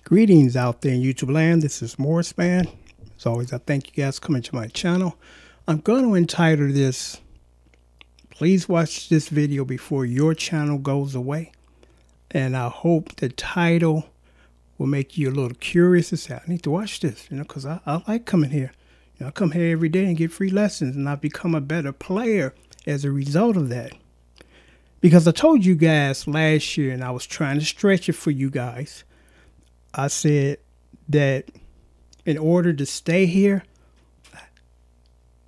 Greetings out there in YouTube land. This is Morris Man. As always, I thank you guys for coming to my channel. I'm going to entitle this, please watch this video before your channel goes away. And I hope the title will make you a little curious to say, I need to watch this, because I like coming here. I come here every day and get free lessons, and I've become a better player as a result of that. Because I told you guys last year, and I was trying to stretch it for you guys, I said that in order to stay here,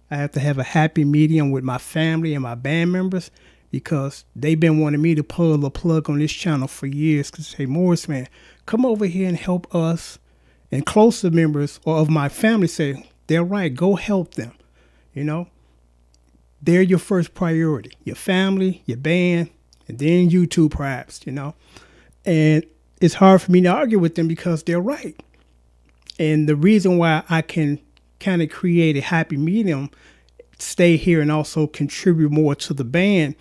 I have to have a happy medium with my family and my band members, because they've been wanting me to pull the plug on this channel for years. Because say, Morris, man, come over here and help us. And closer members or of my family say, they're right, go help them. They're your first priority, your family, your band, and then YouTube perhaps, And it's hard for me to argue with them because they're right. And the reason why I can kind of create a happy medium, stay here and also contribute more to the band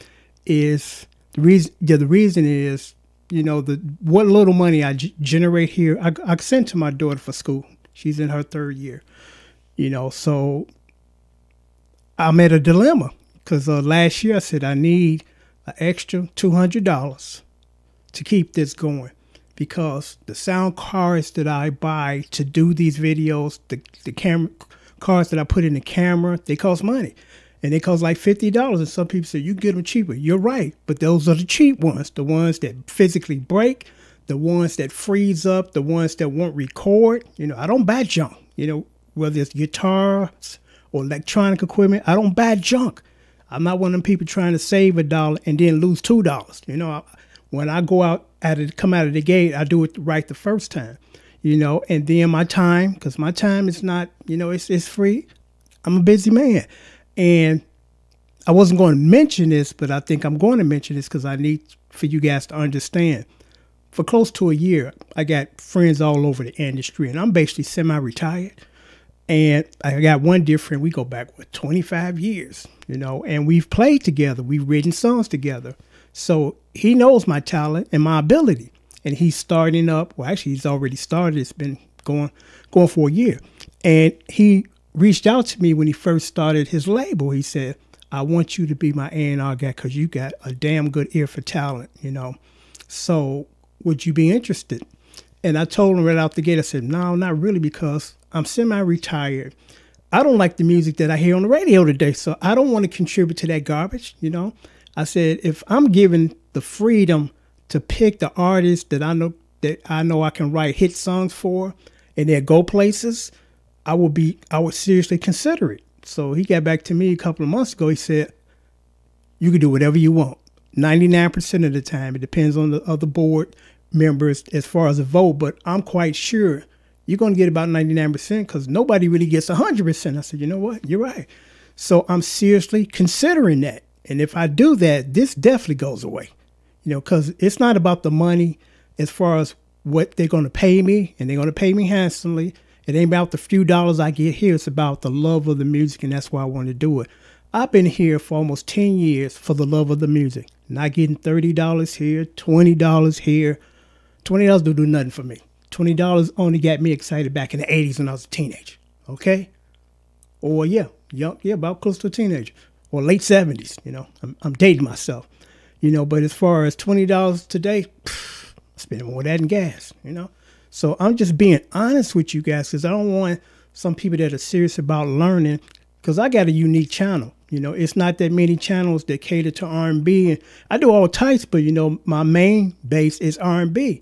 is the reason is, what little money I generate here, I send to my daughter for school. She's in her 3rd year, so I'm at a dilemma because last year I said I need an extra $200 to keep this going. Because the sound cards that I buy to do these videos, the camera cards that I put in the camera, they cost money. And they cost like $50. And some people say, you get them cheaper. You're right. But those are the cheap ones. The ones that physically break. The ones that freeze up. The ones that won't record. I don't buy junk. Whether it's guitars or electronic equipment, I don't buy junk. I'm not one of them people trying to save $1 and then lose $2. When I go out come out of the gate, I do it right the first time, and then my time, because my time is not, it's free. I'm a busy man. And I wasn't going to mention this, but I think I'm going to mention this because I need for you guys to understand. For close to a year, I got friends all over the industry, and I'm basically semi-retired. And I got one dear friend, we go back with 25 years, and we've played together. We've written songs together. So he knows my talent and my ability, and he's starting up. Well, actually, he's already started. It's been going for a year. And he reached out to me when he first started his label. He said, I want you to be my A&R guy because you got a damn good ear for talent, So would you be interested? And I told him right out the gate, I said, no, not really, because I'm semi-retired. I don't like the music that I hear on the radio today, so I don't want to contribute to that garbage, I said, if I'm given the freedom to pick the artists that I know I can write hit songs for and they'll go places, I would seriously consider it. So he got back to me a couple of months ago. He said, you can do whatever you want. 99% of the time, it depends on the other board members as far as a vote, but I'm quite sure you're going to get about 99% because nobody really gets 100%. I said, you know what? You're right. So I'm seriously considering that. And if I do that, this definitely goes away, because it's not about the money as far as what they're going to pay me, and they're going to pay me handsomely. It ain't about the few dollars I get here. It's about the love of the music, and that's why I want to do it. I've been here for almost 10 years for the love of the music, not getting $30 here, $20 here. $20 don't do nothing for me. $20 only got me excited back in the 80s when I was a teenager, okay? Or about close to a teenager. Or late 70s, I'm dating myself, but as far as $20 today, I spend more of that in gas, So I'm just being honest with you guys because I don't want some people that are serious about learning, because I got a unique channel. It's not that many channels that cater to R&B, and I do all types, but my main base is R&B,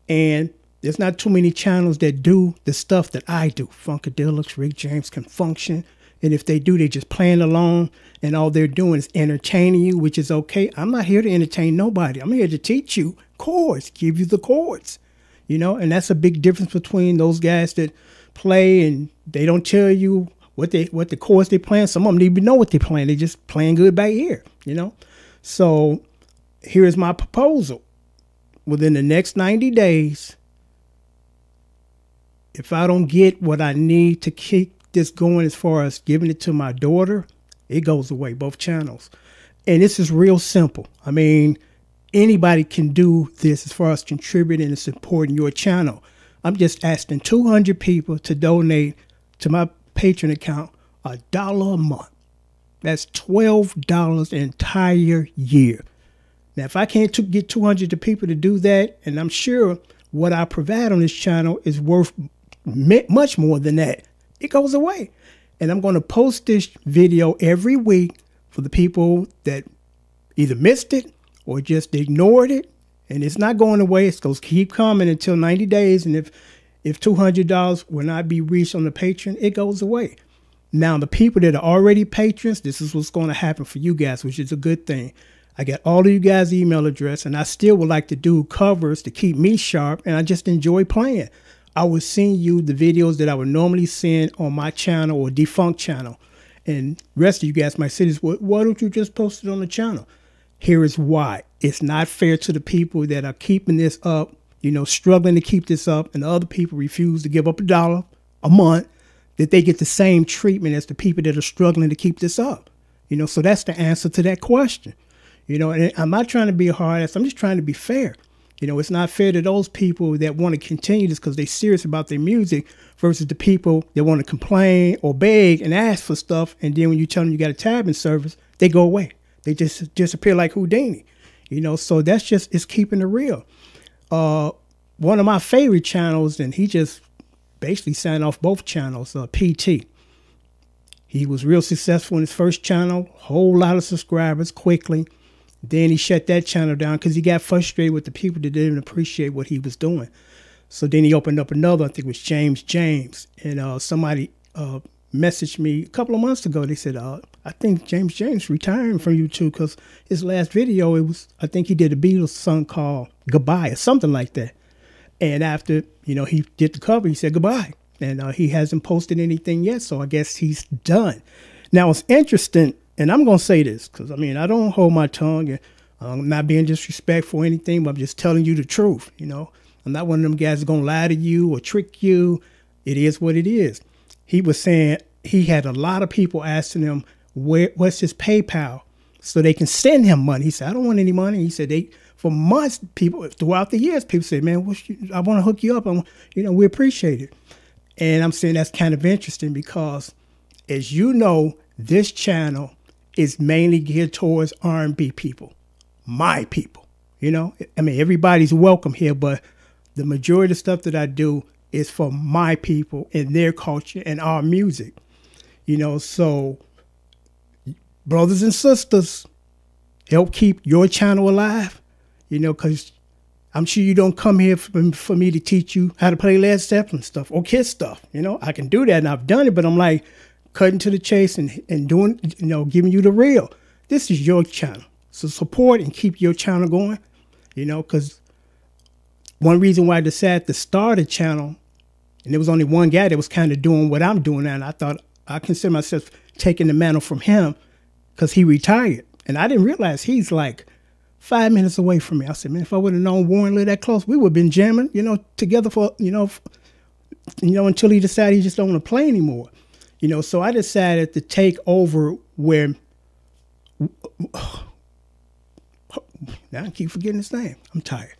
and there's not too many channels that do the stuff that I do. Funkadelics, Rick James can function. And if they do, they just playing along, and all they're doing is entertaining you, which is okay. I'm not here to entertain nobody. I'm here to teach you chords, give you the chords, and that's a big difference between those guys that play and they don't tell you what the chords they're playing. Some of them don't even know what they're playing. They're just playing good by ear, So here's my proposal. Within the next 90 days, if I don't get what I need to keep this going as far as giving it to my daughter, it goes away, both channels. And this is real simple. I mean, anybody can do this as far as contributing and supporting your channel. I'm just asking 200 people to donate to my Patreon account $1 a month. That's $12 an entire year. Now, if I can't get 200 people to do that, and I'm sure what I provide on this channel is worth much more than that, it goes away. And I'm going to post this video every week for the people that either missed it or just ignored it. And it's not going away. It's going to keep coming until 90 days. And if $200 will not be reached on the Patreon, it goes away. Now, the people that are already patrons, this is what's going to happen for you guys, which is a good thing. I got all of you guys' email address, and I still would like to do covers to keep me sharp, and I just enjoy playing. I would send you the videos that I would normally send on my channel or defunct channel. And rest of you guys might say this, why don't you just post it on the channel? Here is why. It's not fair to the people that are keeping this up, struggling to keep this up, and the other people refuse to give up $1 a month, that they get the same treatment as the people that are struggling to keep this up. So that's the answer to that question. And I'm not trying to be a hard ass. I'm just trying to be fair. It's not fair to those people that want to continue this because they're serious about their music versus the people that want to complain or beg and ask for stuff. And then when you tell them you got a tabbing service, they go away. They just disappear like Houdini. So that's just, it's keeping it real. One of my favorite channels, and he just basically signed off both channels, PT. He was real successful in his first channel, whole lot of subscribers quickly. Then he shut that channel down because he got frustrated with the people that didn't appreciate what he was doing. So then he opened up another, I think it was James. And somebody messaged me a couple of months ago. They said, I think James retiring from YouTube because his last video, I think he did a Beatles song called Goodbye or something like that. And after, he did the cover, he said goodbye. And he hasn't posted anything yet, so I guess he's done. Now, it's interesting, and I'm going to say this, because, I don't hold my tongue, and I'm not being disrespectful or anything, but I'm just telling you the truth, I'm not one of them guys that's going to lie to you or trick you. It is what it is. He was saying he had a lot of people asking him, what's his PayPal, so they can send him money. He said, I don't want any money. He said, for months, people, throughout the years, people said, man, I want to hook you up. We appreciate it. And I'm saying that's kind of interesting because, as you know, this channel is mainly geared towards R&B people, my people. Everybody's welcome here, but the majority of the stuff that I do is for my people and their culture and our music. So brothers and sisters, help keep your channel alive, because I'm sure you don't come here for me to teach you how to play Led Zeppelin stuff or Kiss stuff. I can do that and I've done it, but I'm like cutting to the chase and doing, giving you the real. This is your channel. So support and keep your channel going, because one reason why I decided to start a channel, and there was only one guy that was kind of doing what I'm doing now, and I thought I consider myself taking the mantle from him because he retired. And I didn't realize he's like 5 minutes away from me. I said, man, if I would have known Warren lived that close, we would have been jamming, together for, until he decided he just don't want to play anymore. So I decided to take over where, now I keep forgetting his name. I'm tired.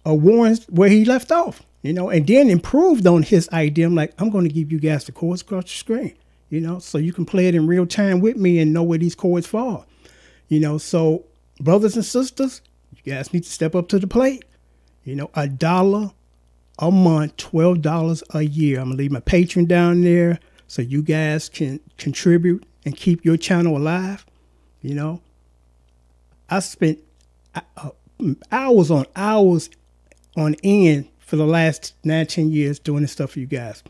Warren's where he left off, and then improved on his idea. I'm like, I'm going to give you guys the chords across the screen, so you can play it in real time with me and know where these chords fall, so brothers and sisters, you guys need to step up to the plate. $1 a month, $12 a year. I'm going to leave my Patreon down there so you guys can contribute and keep your channel alive. I spent hours on end for the last 9-10 years doing this stuff for you guys.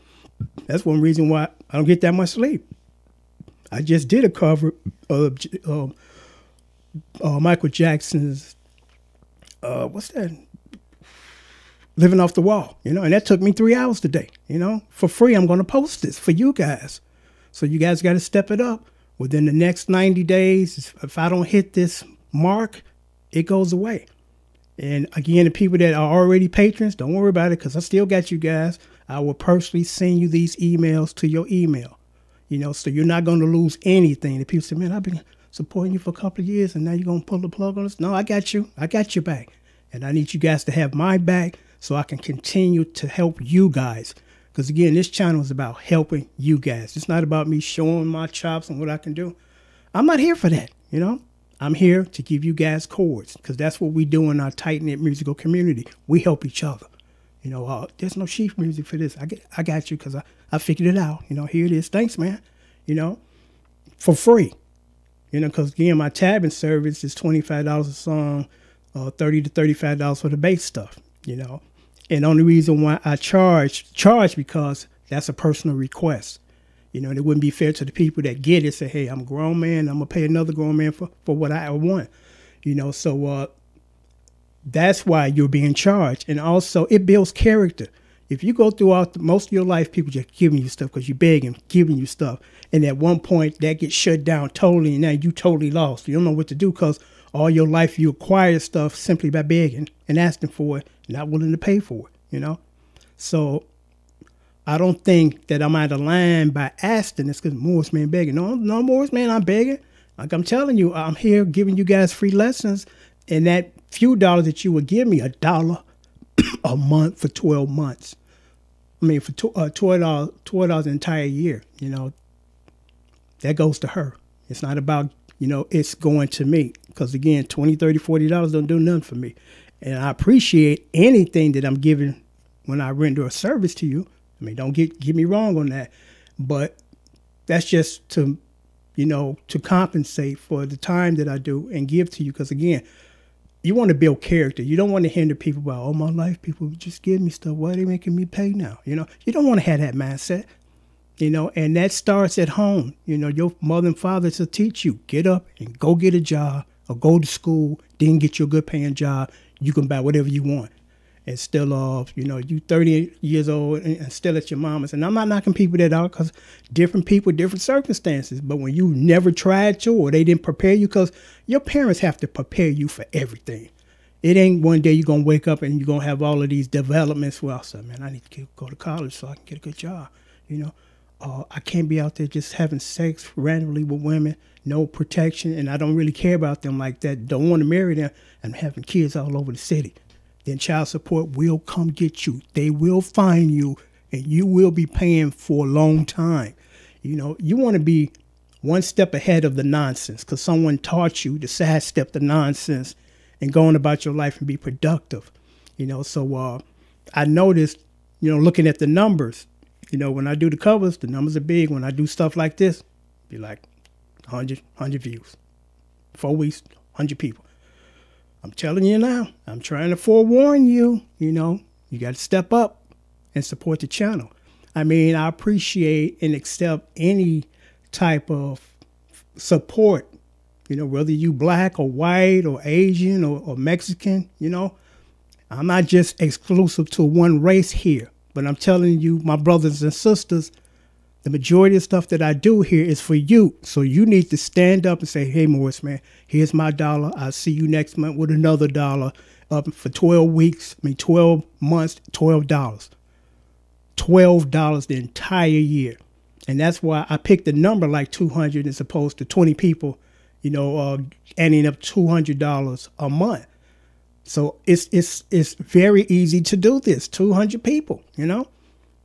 That's one reason why I don't get that much sleep. I just did a cover of Michael Jackson's, what's that? Living Off the Wall, and that took me 3 hours today, for free. I'm going to post this for you guys. So you guys got to step it up within the next 90 days. If I don't hit this mark, it goes away. And again, the people that are already patrons, don't worry about it because I still got you guys. I will personally send you these emails to your email, so you're not going to lose anything. The people say, man, I've been supporting you for a couple of years and now you're going to pull the plug on us. No, I got you. I got your back. And I need you guys to have my back so I can continue to help you guys. Because again, this channel is about helping you guys. It's not about me showing my chops and what I can do. I'm not here for that, you know. I'm here to give you guys chords, because that's what we do in our tight-knit musical community. We help each other. You know, there's no sheet music for this. I got you, because I figured it out. You know, here it is. Thanks, man. You know, for free. You know, because again, my tabbing service is $25 a song, $30 to $35 for the bass stuff. You know, and the only reason why I charge because that's a personal request. You know, and it wouldn't be fair to the people that get it. Say, hey, I'm a grown man. I'm gonna pay another grown man for what I want. You know, so that's why you're being charged. And also, it builds character. If you go throughout most of your life, people just giving you stuff because you're begging, giving you stuff. And at one point, that gets shut down totally, and now you totally lost. You don't know what to do because all your life you acquire stuff simply by begging and asking for it, not willing to pay for it, you know? So I don't think that I'm out of line by asking this because Morris Man begging. No, Morris Man, I'm begging. Like I'm telling you, I'm here giving you guys free lessons, and that few dollars that you would give me, $1 a month for 12 months. I mean, for $12 an entire year, you know, that goes to her. It's not about, you know, it's going to me. Because again, $20, $30, $40 don't do nothing for me. And I appreciate anything that I'm giving when I render a service to you. I mean, don't get me wrong on that. But that's just to, you know, to compensate for the time that I do and give to you. Because again, you want to build character. You don't want to hinder people by, oh, my life, people just give me stuff. Why are they making me pay now? You know, you don't want to have that mindset, you know, and that starts at home. You know, your mother and father to teach you, get up and go get a job or go to school, then get you a good paying job. You can buy whatever you want. And still, you know, you 38 years old and still at your mama's. And I'm not knocking people that out because different people, different circumstances. But when you never tried to or they didn't prepare you, because your parents have to prepare you for everything. It ain't one day you're going to wake up and you're going to have all of these developments. Well, I said, man, I need to go to college so I can get a good job. You know, I can't be out there just having sex randomly with women, no protection. And I don't really care about them like that. Don't want to marry them and having kids all over the city. Then child support will come get you. They will find you, and you will be paying for a long time. You know, you want to be one step ahead of the nonsense because someone taught you to sidestep the nonsense and go on about your life and be productive. You know, so I noticed, you know, looking at the numbers, you know, when I do the covers, the numbers are big. When I do stuff like this, be like 100 views. 4 weeks, 100 people. I'm telling you now, I'm trying to forewarn you, you know, you got to step up and support the channel. I mean, I appreciate and accept any type of support, you know, whether you black or white or Asian or Mexican, you know. I'm not just exclusive to one race here, but I'm telling you, my brothers and sisters, the majority of stuff that I do here is for you. So you need to stand up and say, hey, Morris, man, here's my $1. I'll see you next month with another $1 up for 12 weeks. I mean, 12 months, $12. $12 the entire year. And that's why I picked a number like 200 as opposed to 20 people, you know, ending up $200 a month. So it's very easy to do this, 200 people, you know.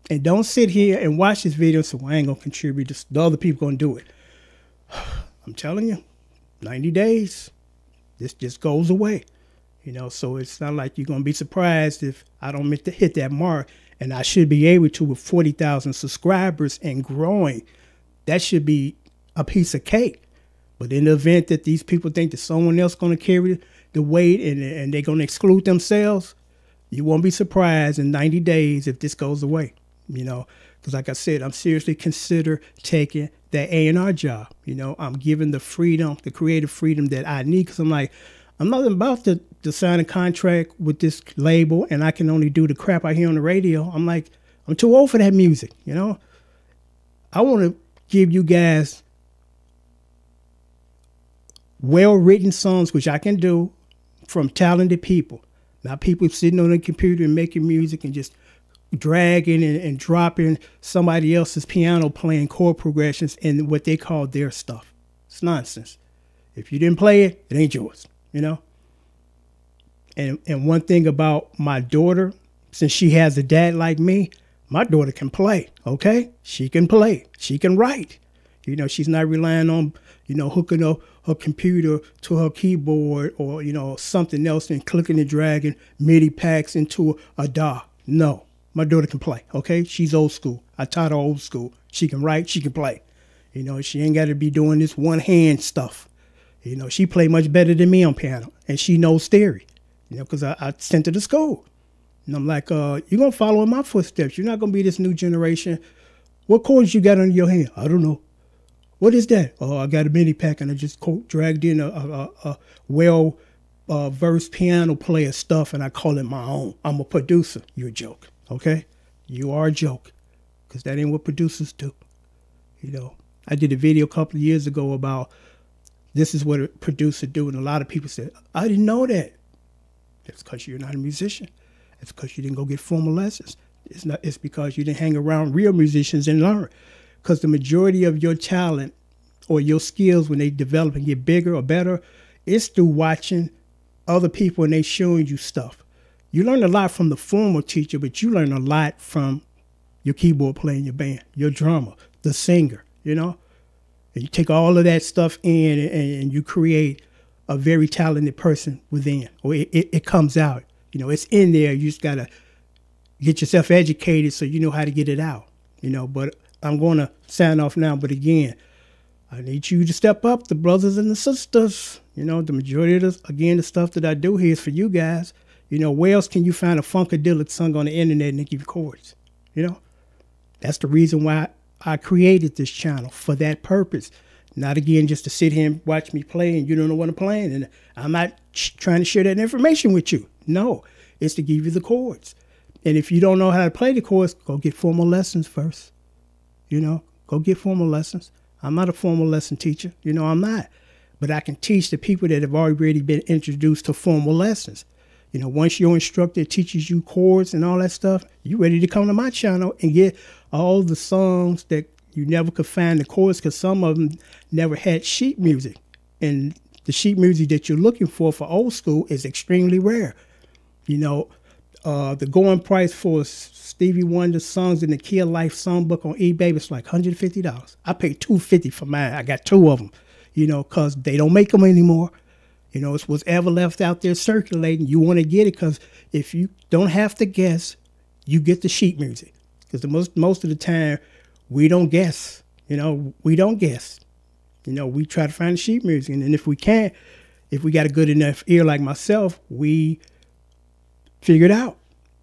And don't sit here and watch this video and say, well, I ain't going to contribute. The other people going to do it. I'm telling you, 90 days, this just goes away. You know, so it's not like you're going to be surprised if I don't hit that mark. And I should be able to with 40,000 subscribers and growing. That should be a piece of cake. But in the event that these people think that someone else going to carry the weight and they're going to exclude themselves, you won't be surprised in 90 days if this goes away. You know, because like I said, I'm seriously consider taking that A&R job. You know, I'm given the freedom, the creative freedom that I need because I'm like, I'm not about to sign a contract with this label and I can only do the crap I hear on the radio. I'm like, I'm too old for that music. You know, I want to give you guys well-written songs, which I can do from talented people, not people sitting on the computer and making music and just dragging and dropping somebody else's piano playing chord progressions and what they call their stuff. It's nonsense. If you didn't play it, it ain't yours, you know? And one thing about my daughter, since she has a dad like me, my daughter can play, okay? She can play. She can write. You know, she's not relying on, you know, hooking up her computer to her keyboard or, you know, something else and clicking and dragging MIDI packs into a DAW. No, my daughter can play, okay? She's old school. I taught her old school. She can write, she can play. You know, she ain't got to be doing this one-hand stuff. You know, she play much better than me on piano, and she knows theory, you know, because I sent her to school. And I'm like, you're going to follow in my footsteps. You're not going to be this new generation. What chords you got under your hand? I don't know. What is that? Oh, I got a MIDI pack, and I just dragged in a well-versed piano player stuff, and I call it my own. I'm a producer. You're a joke, okay? You are a joke, because that ain't what producers do. You know, I did a video a couple of years ago about this is what a producer do, and a lot of people said, I didn't know that. That's because you're not a musician. It's because you didn't go get formal lessons. It's because you didn't hang around real musicians and learn. Because the majority of your talent or your skills when they develop and get bigger or better, it's through watching other people and they showing you stuff. You learn a lot from the formal teacher, but you learn a lot from your keyboard player in your band, your drummer, the singer, you know? And you take all of that stuff in and you create a very talented person within, or it comes out. You know, it's in there. You just got to get yourself educated so you know how to get it out, you know. But I'm going to sign off now. But again, I need you to step up, the brothers and the sisters. You know, the majority of this, again, the stuff that I do here is for you guys. You know, where else can you find a funkadelic song on the internet and they give you chords? You know, that's the reason why I created this channel, for that purpose. Not, again, just to sit here and watch me play and you don't know what I'm playing. And I'm not trying to share that information with you. No, it's to give you the chords. And if you don't know how to play the chords, go get formal lessons first. You know, go get formal lessons. I'm not a formal lesson teacher. You know, I'm not. But I can teach the people that have already been introduced to formal lessons. You know, once your instructor teaches you chords and all that stuff, you're ready to come to my channel and get all the songs that you never could find the chords, because some of them never had sheet music. And the sheet music that you're looking for old school is extremely rare. You know, the going price for Stevie Wonder's songs in the Key of Life songbook on eBay was like $150. I paid $250 for mine. I got 2 of them, you know, because they don't make them anymore. You know, it's what's ever left out there circulating. You want to get it because if you don't have to guess, you get the sheet music. Because most of the time, we don't guess. You know, we don't guess. You know, we try to find the sheet music. And if we can't, if we got a good enough ear like myself, we figure it out.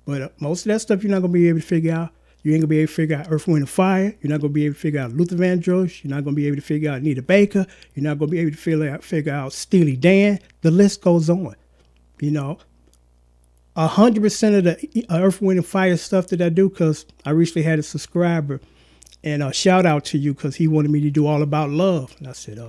But most of that stuff you're not going to be able to figure out. You ain't going to be able to figure out Earth, Wind, and Fire. You're not going to be able to figure out Luther Vandross. You're not going to be able to figure out Anita Baker. You're not going to be able to figure out Steely Dan. The list goes on. You know, 100% of the Earth, Wind, and Fire stuff that I do, because I recently had a subscriber, and a shout out to you because he wanted me to do All About Love. And I said,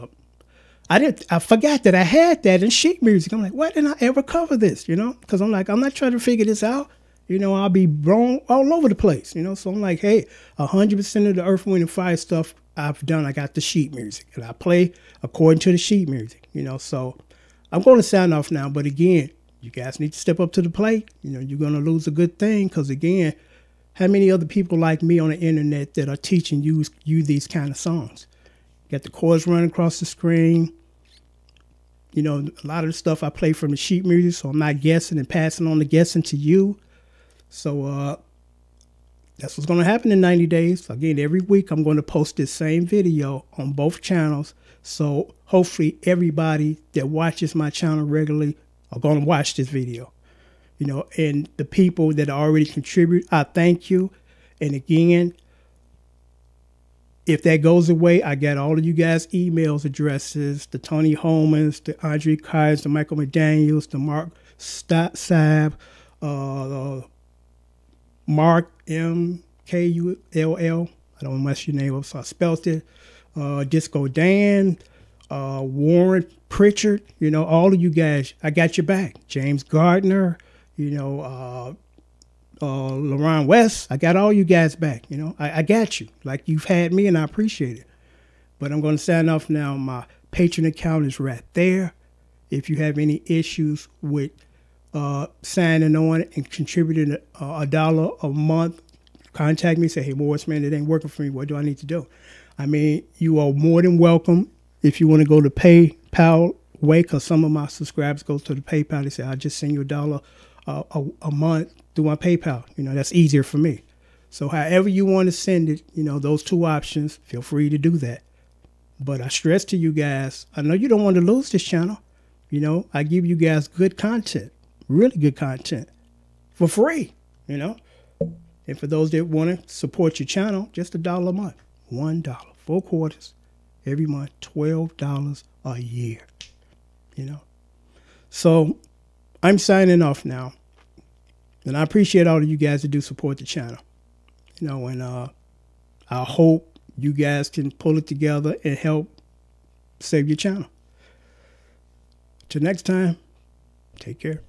I forgot that I had that in sheet music. I'm like, why didn't I ever cover this? You know, because I'm like, I'm not trying to figure this out. You know, I'll be wrong all over the place, you know. So I'm like, hey, 100% of the Earth, Wind, and Fire stuff I've done, I got the sheet music. And I play according to the sheet music, you know. So I'm going to sign off now. But again, you guys need to step up to the plate. You know, you're going to lose a good thing because, again, how many other people like me on the internet that are teaching you these kind of songs? You got the chords running across the screen. You know, a lot of the stuff I play from the sheet music, so I'm not guessing and passing on the guessing to you. So that's what's going to happen in 90 days. Again, every week I'm going to post this same video on both channels. So hopefully everybody that watches my channel regularly are going to watch this video. You know, and the people that already contribute, I thank you. And again, if that goes away, I got all of you guys' emails addresses, the Tony Holmans, the Andre Keyes, the Michael McDaniels, the Mark Saab, Mark MKULL. I don't mess your name up, so I spelled it. Disco Dan, Warren Pritchard, you know, all of you guys, I got your back. James Gardner, you know, LaRon West, I got all you guys back. You know, I got you like you've had me, and I appreciate it. But I'm going to sign off now. My Patreon account is right there. If you have any issues with signing on and contributing $1 a month, contact me, say, hey, Morris, man, it ain't working for me. What do I need to do? I mean, you are more than welcome if you want to go to PayPal way, because some of my subscribers go to the PayPal. They say, I'll just send you $1 a month through my PayPal. You know, that's easier for me. So however you want to send it, you know, those two options, feel free to do that. But I stress to you guys, I know you don't want to lose this channel. You know, I give you guys good content, really good content for free, you know. And for those that want to support your channel, just $1 a month, $1, 4 quarters every month, $12 a year, you know. So I'm signing off now. And I appreciate all of you guys that do support the channel. You know, and I hope you guys can pull it together and help save your channel. Till next time, take care.